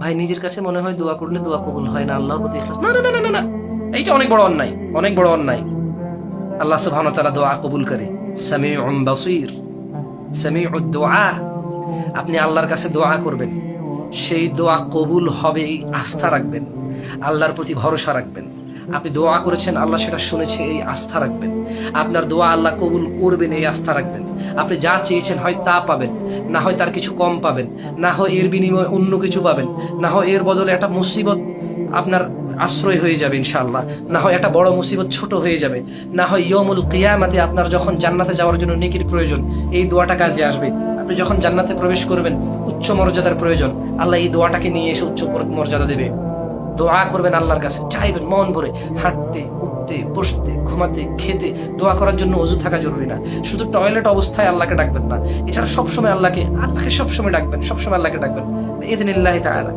ভাই নিজের কাছে মনে হয় দোয়া করলে দোয়া কবুল হয় না, আল্লাহর প্রতি ইখলাস, না না না না না, এইটা অনেক বড় অন্যায়, অনেক বড় অন্যায়। আল্লাহ সুবহানাহু ওয়া তাআলা দোয়া কবুল করে, সামিউন বাসীর, সামিউদ দুআ। আপনি আল্লাহর কাছে দোয়া করবেন, সেই দোয়া কবুল হবে এই আস্থা রাখবেন, আল্লাহর প্রতি ভরসা রাখবেন। আপনি দোয়া করেছেন, আল্লাহ সেটা শুনেছে, এই আস্থা রাখবেন। আপনার দোয়া আল্লাহ কবুল করবেন, এই আস্থা রাখবেন। আপনি যা চেয়েছেন হয় তা পাবেন, না হয় তার কিছু কম পাবেন, না হয় এর বিনিময়ে অন্য কিছু পাবেন, না হয় এর বদলে একটা মুসিবত আপনার আশ্রয় হয়ে যাবে ইনশাআল্লাহ, না হয় একটা বড় মুসিবত ছোট হয়ে যাবে, না হয় ইয়াউমুল কিয়ামাতে আপনার যখন জান্নাতে যাওয়ার জন্য নেকির প্রয়োজন, এই দোয়াটা কাজে আসবে। আপনি যখন জান্নাতে প্রবেশ করবেন, উচ্চ মর্যাদার প্রয়োজন, আল্লাহ এই দোয়াটাকে নিয়ে এসে উচ্চ মর্যাদা দেবে। দোয়া করবেন আল্লাহর কাছে, চাইবেন মন ভরে, হাঁটতে উঠতে বসতে ঘুমাতে খেতে দোয়া করার জন্য ওযু থাকা জরুরি না। শুধু টয়লেট অবস্থায় আল্লাহকে ডাকবেন না, এছাড়া সবসময় আল্লাহকে সবসময় ডাকবেন, সবসময় আল্লাহকে ডাকবেন ইযনিল্লাহি তাআলা।